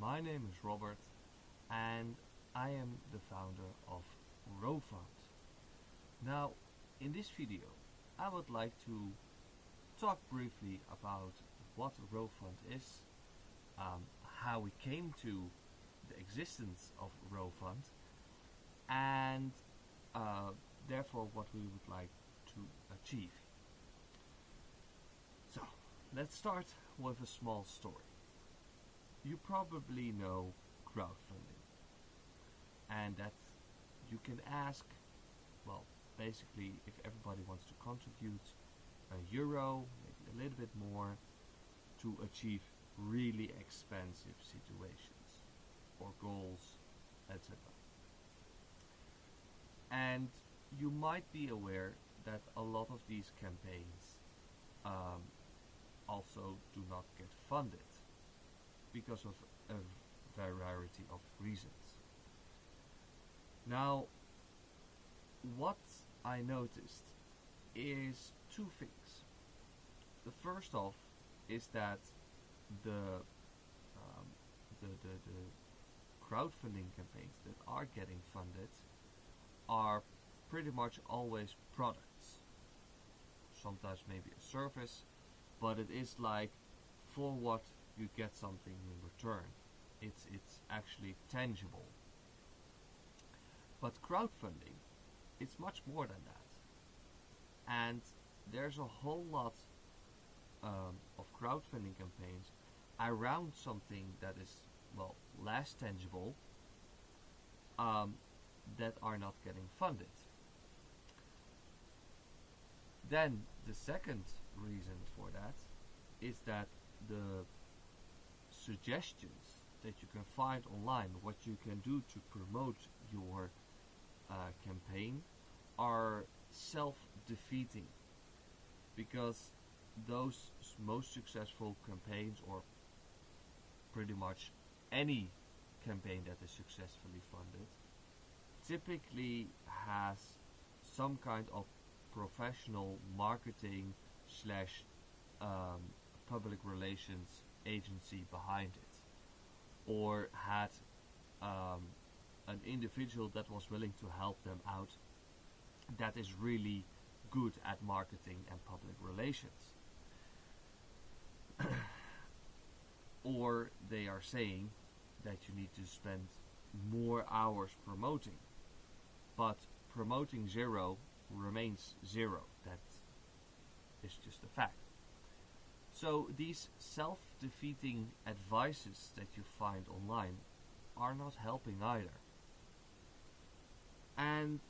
My name is Robert and I am the founder of Rofund. Now, in this video, I would like to talk briefly about what Rofund is, how we came to the existence of Rofund, and therefore what we would like to achieve. So, let's start with a small story. You probably know crowdfunding, and that you can ask, well, basically if everybody wants to contribute €1, maybe a little bit more, to achieve really expensive situations or goals, etc. And you might be aware that a lot of these campaigns also do not get funded because of a variety of reasons. Now, what I noticed is two things. The first off is that the crowdfunding campaigns that are getting funded are pretty much always products. Sometimes maybe a service, but it is like for what you get something in return. It's actually tangible. But crowdfunding, it's much more than that. And there's a whole lot of crowdfunding campaigns around something that is, well, less tangible, that are not getting funded. Then the second reason for that is that the suggestions that you can find online, what you can do to promote your campaign, are self-defeating, because those most successful campaigns, or pretty much any campaign that is successfully funded, typically has some kind of professional marketing slash public relations agency behind it, or had an individual that was willing to help them out that is really good at marketing and public relations. Or they are saying that you need to spend more hours promoting, but promoting zero remains zero. That is just a fact. So these self-defeating advices that you find online are not helping either. And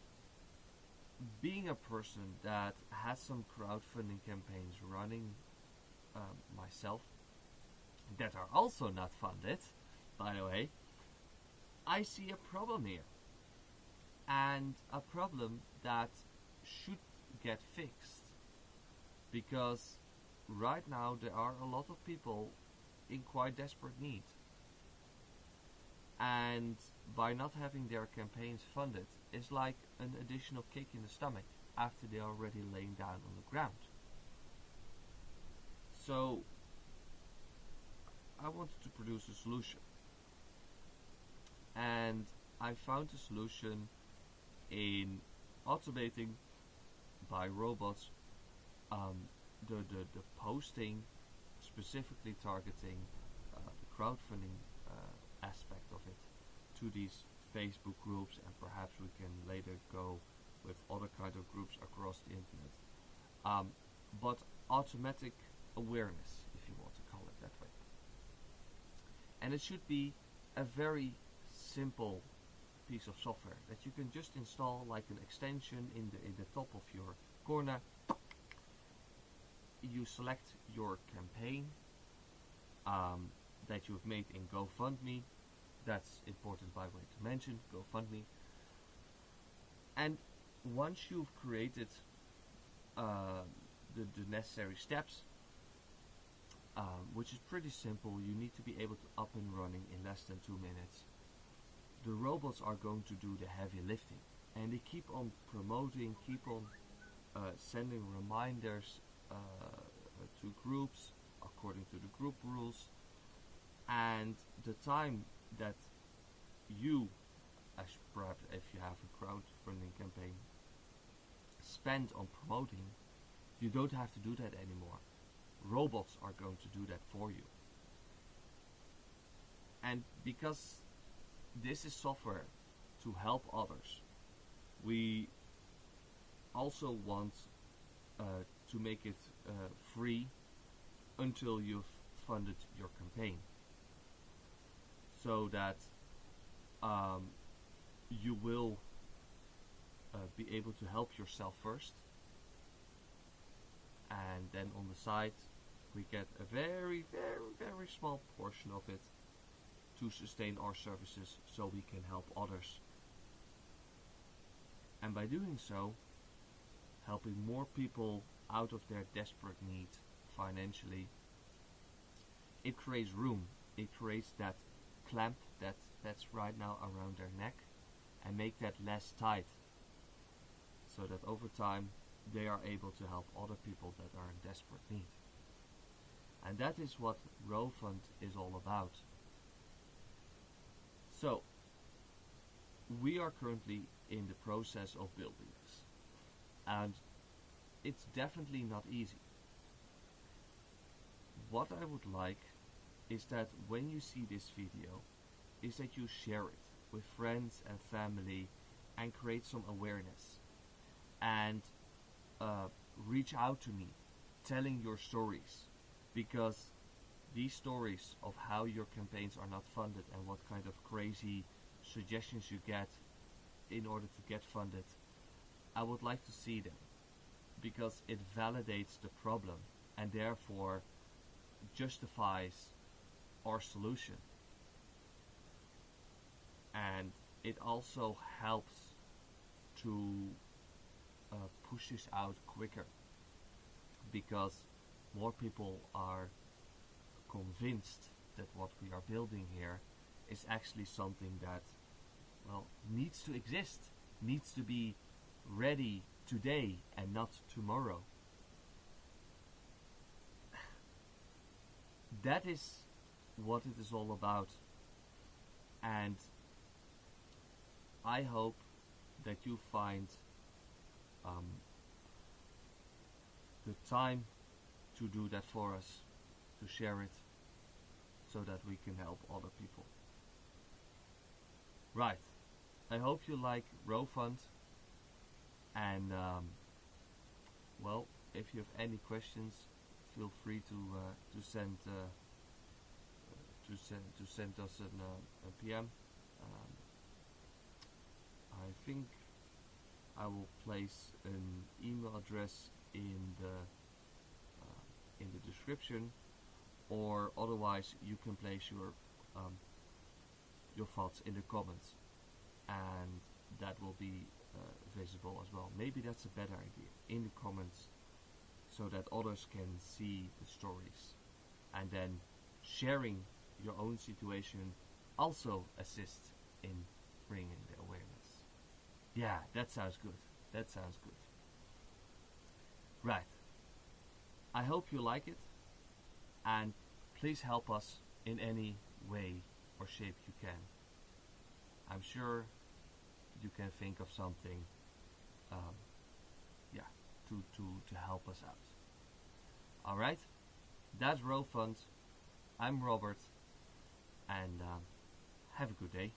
being a person that has some crowdfunding campaigns running myself, that are also not funded, by the way, I see a problem here. And a problem that should get fixed. Because right now there are a lot of people in quite desperate need. And by not having their campaigns funded is like an additional kick in the stomach after they are already laying down on the ground. So I wanted to produce a solution. And I found a solution in automating by robots the posting, specifically targeting the crowdfunding aspect of it to these Facebook groups, and perhaps we can later go with other kind of groups across the internet. But automatic awareness, if you want to call it that way. And it should be a very simple piece of software that you can just install like an extension in the top of your corner. You select your campaign that you've made in GoFundMe. That's important, by the way, to mention GoFundMe. And once you've created the necessary steps, which is pretty simple, you need to be able to up and running in less than 2 minutes. The robots are going to do the heavy lifting, and they keep on promoting, keep on sending reminders to groups according to the group rules, And the time that you, as perhaps if you have a crowdfunding campaign, spend on promoting, you don't have to do that anymore. Robots are going to do that for you. And because this is software to help others, we also want to make it free until you've funded your campaign, so that you will be able to help yourself first, and then on the side we get a very, very, very small portion of it to sustain our services so we can help others. And by doing so, helping more people out of their desperate need financially, it creates room. It creates that clamp that's right now around their neck, and make that less tight, so that over time they are able to help other people that are in desperate need. And that is what Rofund is all about. So, we are currently in the process of building this, and it's definitely not easy. What I would like is that when you see this video, is that you share it with friends and family and create some awareness, and reach out to me telling your stories, because these stories of how your campaigns are not funded and what kind of crazy suggestions you get in order to get funded, I would like to see them, because it validates the problem and therefore justifies our solution. And it also helps to push this out quicker, because more people are convinced that what we are building here is actually something that, well, needs to exist, needs to be ready today and not tomorrow. That is what it is all about, and I hope that you find the time to do that for us, to share it, so that we can help other people. Right. I hope you like Rofund, and well, if you have any questions, feel free to send us a PM. I think I will place an email address in the description, or otherwise you can place your thoughts in the comments, and that will be visible as well. Maybe that's a better idea, in the comments, so that others can see the stories, and then sharing your own situation also assists in bringing the awareness. Yeah, that sounds good. That sounds good. Right. I hope you like it, and please help us in any way or shape you can. I'm sure you can think of something, to help us out. Alright, that's Rofund. I'm Robert, and have a good day.